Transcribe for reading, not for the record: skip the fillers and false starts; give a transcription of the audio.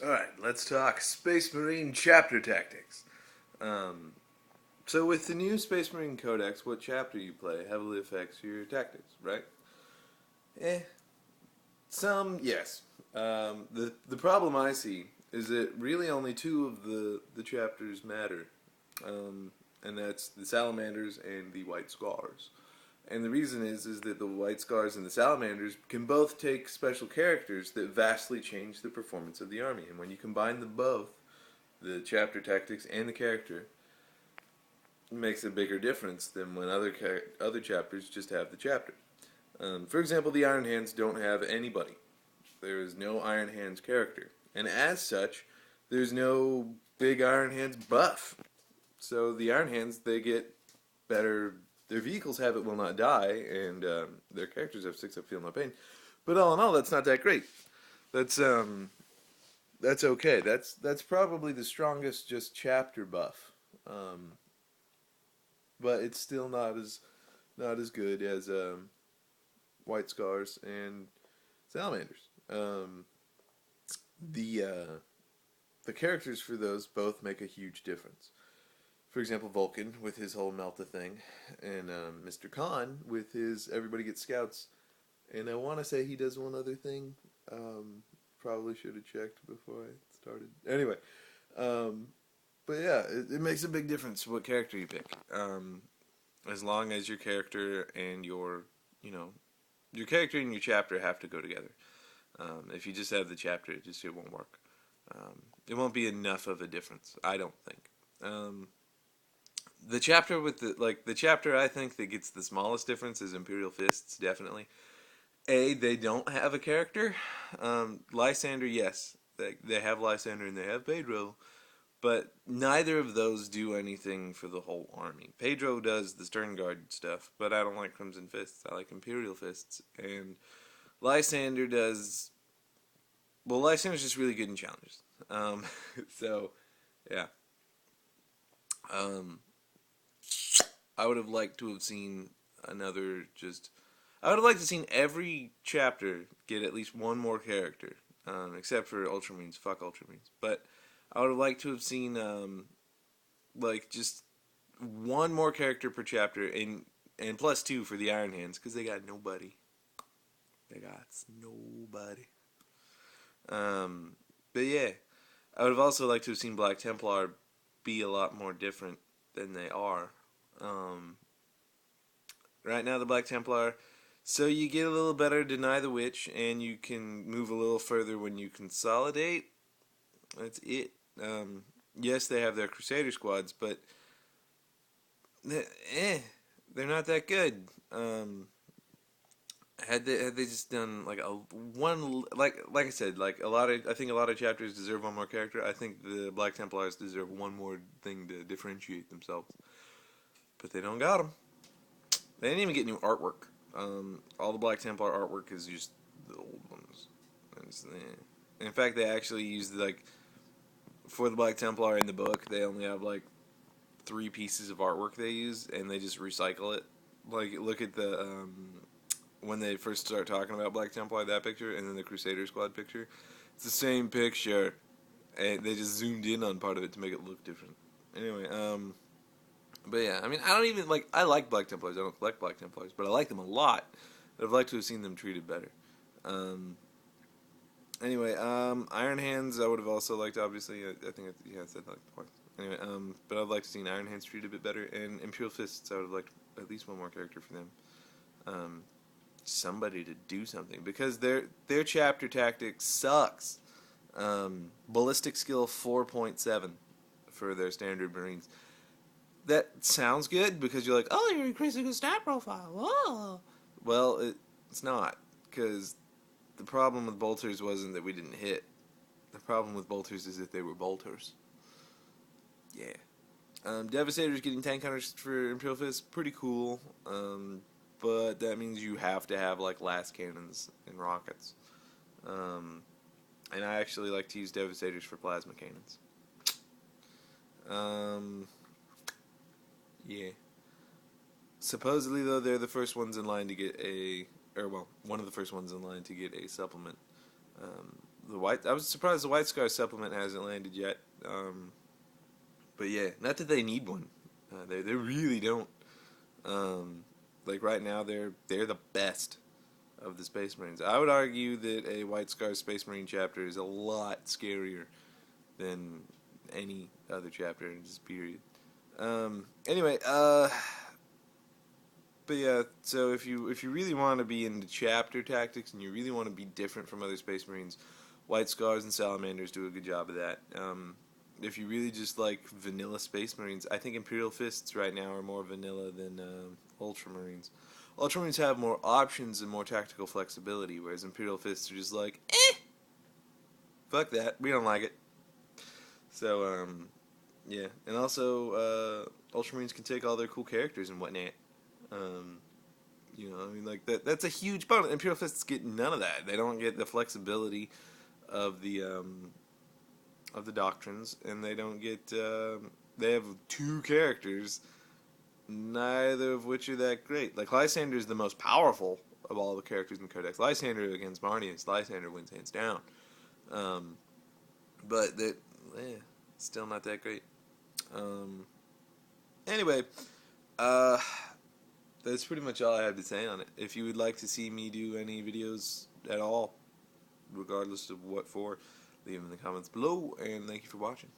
Alright, let's talk Space Marine chapter tactics. Um, so, with the new Space Marine codex, what chapter you play heavily affects your tactics, right? Eh, some, yes. The problem I see is that really only two of the chapters matter, and that's the Salamanders and the White Scars. And the reason is that the White Scars and the Salamanders can both take special characters that vastly change the performance of the army. And when you combine them both, the chapter tactics and the character, it makes a bigger difference than when other chapters just have the chapter. For example, the Iron Hands don't have anybody. There is no Iron Hands character, and as such, there's no big Iron Hands buff. So the Iron Hands, they get better. Their vehicles have it will not die, and their characters have 6 up feel no pain. But all in all, that's not that great. That's that's okay. That's probably the strongest just chapter buff. Um, but it's still not as good as White Scars and Salamanders. The the characters for those both make a huge difference. For example, Vulcan with his whole Melta thing, and Mr. Khan with his everybody gets scouts. And I want to say he does one other thing. Um, Probably should have checked before I started. Anyway, um, but yeah, it makes a big difference what character you pick. As long as your character and your character and your chapter have to go together. If you just have the chapter, it won't work. It won't be enough of a difference, I don't think. The chapter with the chapter I think that gets the smallest difference is Imperial Fists, definitely. They don't have a character. Lysander, yes, they have Lysander and they have Pedro, but neither of those do anything for the whole army. Pedro does the Stern Guard stuff, but I don't like Crimson Fists. I like Imperial Fists, and Lysander does. Well, Lysander's just really good in challenges. Um, so, yeah. Um, I would have liked to have seen another just. I would have liked to have seen every chapter get at least one more character, except for Ultramarines. Fuck Ultramarines. But I would have liked to have seen just one more character per chapter, and plus 2 for the Iron Hands because they got nobody. They got nobody. But yeah, I would have also liked to have seen Black Templar be a lot more different than they are. Um, right now, the Black Templar. So you get a little better Deny the Witch, and you can move a little further when you consolidate. That's it. Yes, they have their Crusader squads, but eh, they're not that good. Had they just done like a one like I said, like I think a lot of chapters deserve one more character. I think the Black Templars deserve one more thing to differentiate themselves, but they don't got them. They didn't even get new artwork. All the Black Templar artwork is just the old ones. In fact, they actually used for the Black Templar in the book. They only have like 3 pieces of artwork they use, and they just recycle it. Like look at the when they first start talking about Black Templar, that picture, and then the Crusader Squad picture. It's the same picture, and they just zoomed in on part of it to make it look different. Anyway, but yeah, I mean, I don't even like. I like Black Templars. I don't collect Black Templars, but I like them a lot. I'd liked to have seen them treated better. Um, anyway, Iron Hands. I would have also liked. Obviously, I think I said like points. Anyway, but I'd like to see Iron Hands treated a bit better, and Imperial Fists. I would have liked at least one more character for them. Somebody to do something because their chapter tactic sucks. Ballistic skill 4.7 for their standard Marines. That sounds good because you're like, oh, you're increasing the stat profile. Whoa. Well, it's not because the problem with bolters wasn't that we didn't hit. The problem with bolters is that they were bolters. Yeah. Devastators getting tank hunters for Imperial Fist, pretty cool. But that means you have to have like last cannons and rockets. Um, and I actually like to use Devastators for plasma cannons. Um, yeah. Supposedly, though, they're the first ones in line to get one of the first ones in line to get a supplement. Um, I was surprised the White Scar supplement hasn't landed yet. But yeah, not that they need one. They really don't. Like right now, they're the best of the Space Marines. I would argue that a White Scar Space Marine chapter is a lot scarier than any other chapter in this period. Anyway, but yeah, so if you really want to be into chapter tactics and you really want to be different from other Space Marines, White Scars and Salamanders do a good job of that. If you really just like vanilla Space Marines, I think Imperial Fists right now are more vanilla than Ultramarines. Ultramarines have more options and more tactical flexibility, whereas Imperial Fists are just like, fuck that, we don't like it. So, yeah, and also, Ultramarines can take all their cool characters and whatnot. You know, I mean, like that's a huge bonus. Imperial Fists get none of that. They don't get the flexibility of the doctrines, and they don't get. They have 2 characters, neither of which are that great. Like Lysander is the most powerful of all the characters in the Codex. Lysander against Marnius, Lysander wins hands down. But that, still not that great. Anyway, that's pretty much all I have to say on it. If you would like to see me do any videos at all, regardless of what for, leave them in the comments below, and thank you for watching.